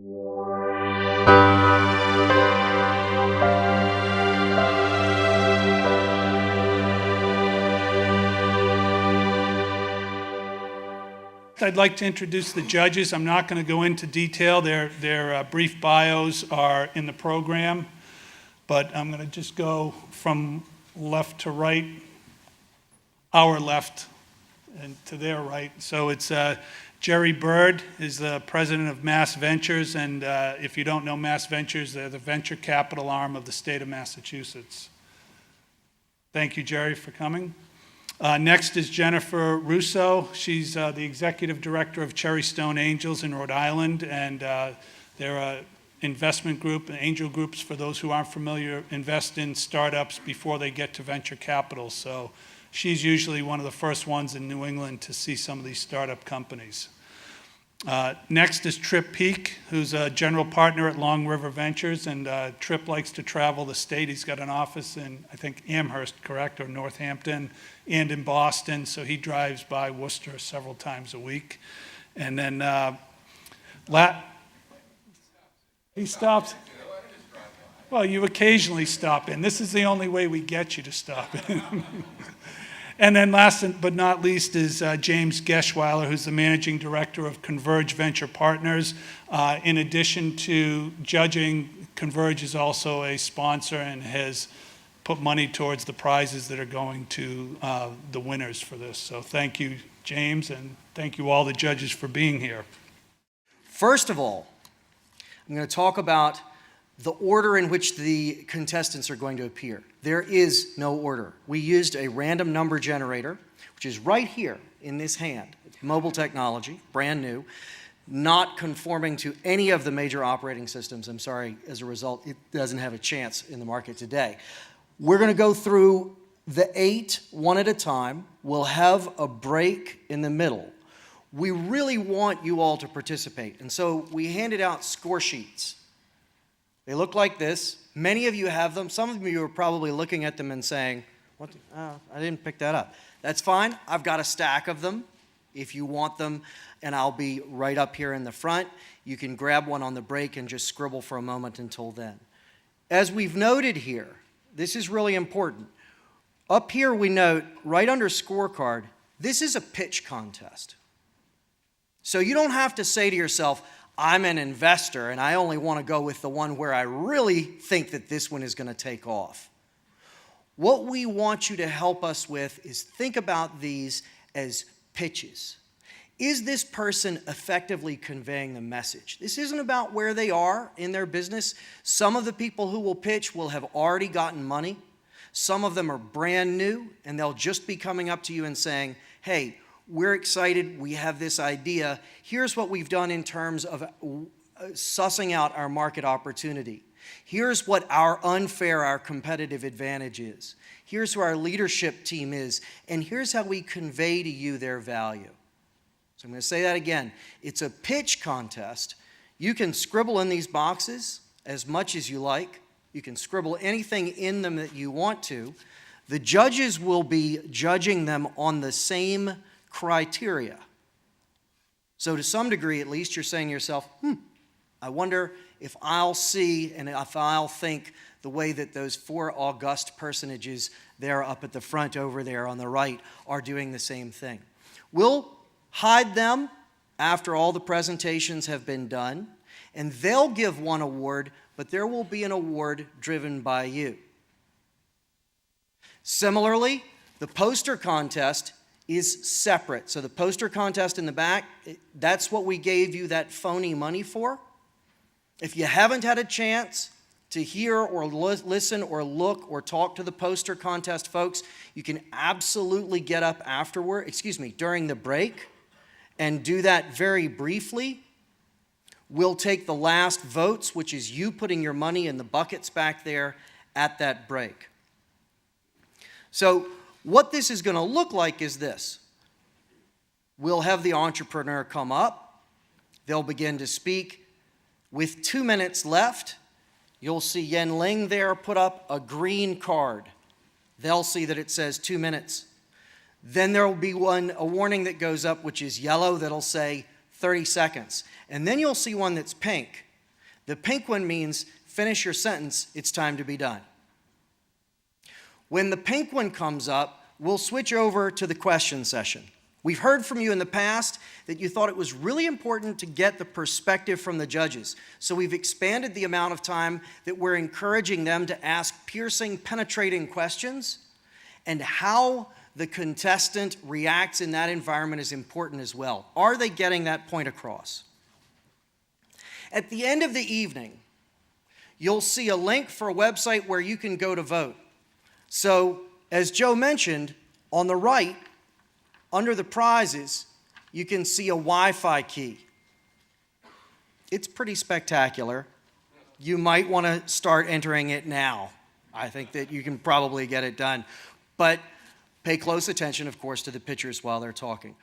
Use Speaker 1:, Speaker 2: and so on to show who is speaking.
Speaker 1: I'd like to introduce the judges. I'm not going to go into detail. Their brief bios are in the program, but I'm going to just go from left to right, our left, and to their right. So it's Jerry Bird is the president of MassVentures, and if you don't know MassVentures, they're the venture capital arm of the state of Massachusetts. Thank you, Jerry, for coming. Next is Jennifer Rousseau. She's the executive director of Cherrystone Angels in Rhode Island, and they're an investment group, angel groups, for those who aren't familiar, invest in startups before they get to venture capital. So she's usually one of the first ones in New England to see some of these startup companies. Next is Tripp Peake, who's a general partner at Long River Ventures, and Tripp likes to travel the state. He's got an office in, I think, Amherst, correct, or Northampton, and in Boston, so he drives by Worcester several times a week. And then he stops. Well, you occasionally stop in. This is the only way we get you to stop in. And then last but not least is James Geshwiler, who's the managing director of Converge Venture Partners. In addition to judging, Converge is also a sponsor and has put money towards the prizes that are going to the winners for this. So thank you, James, and thank you all the judges for being here.
Speaker 2: First of all, I'm going to talk about the order in which the contestants are going to appear. There is no order. We used a random number generator, which is right here in this hand. It's mobile technology, brand new, not conforming to any of the major operating systems. I'm sorry, as a result, it doesn't have a chance in the market today. We're going to go through the 8 one at a time. We'll have a break in the middle. We really want you all to participate, and so we handed out score sheets. They look like this. Many of you have them. Some of you are probably looking at them and saying, "What? I didn't pick that up." That's fine. I've got a stack of them if you want them, and I'll be right up here in the front. You can grab one on the break and just scribble for a moment until then. As we've noted here, this is really important. Up here we note, right under scorecard, this is a pitch contest. So you don't have to say to yourself, I'm an investor and I only want to go with the one where I really think that this one is going to take off. What we want you to help us with is think about these as pitches. Is this person effectively conveying the message? This isn't about where they are in their business. Some of the people who will pitch will have already gotten money. Some of them are brand new and they'll just be coming up to you and saying, hey, we're excited, we have this idea. Here's what we've done in terms of sussing out our market opportunity. Here's what our competitive advantage is. Here's who our leadership team is, and here's how we convey to you their value. So I'm going to say that again. It's a pitch contest. You can scribble in these boxes as much as you like. You can scribble anything in them that you want to. The judges will be judging them on the same criteria. So to some degree, at least, you're saying to yourself, I wonder if I'll see and if I'll think the way that those 4 august personages there up at the front over there on the right are doing the same thing. We'll hide them after all the presentations have been done, and they'll give one award, but there will be an award driven by you. Similarly, the poster contest is separate. So the poster contest in the back, that's what we gave you that phony money for. If you haven't had a chance to hear or listen or look or talk to the poster contest folks, you can absolutely get up during the break and do that very briefly. We'll take the last votes, which is you putting your money in the buckets back there at that break. So what this is going to look like is this. We'll have the entrepreneur come up. They'll begin to speak. With 2 minutes left, you'll see Yen Ling there put up a green card. They'll see that it says 2 minutes. Then there will be a warning that goes up, which is yellow, that'll say 30 seconds. And then you'll see one that's pink. The pink one means finish your sentence, it's time to be done. When the pink one comes up, we'll switch over to the question session. We've heard from you in the past that you thought it was really important to get the perspective from the judges. So we've expanded the amount of time that we're encouraging them to ask piercing, penetrating questions, and how the contestant reacts in that environment is important as well. Are they getting that point across? At the end of the evening, you'll see a link for a website where you can go to vote. So, as Joe mentioned, on the right, under the prizes, you can see a Wi-Fi key. It's pretty spectacular. You might want to start entering it now. I think that you can probably get it done. But pay close attention, of course, to the pictures while they're talking.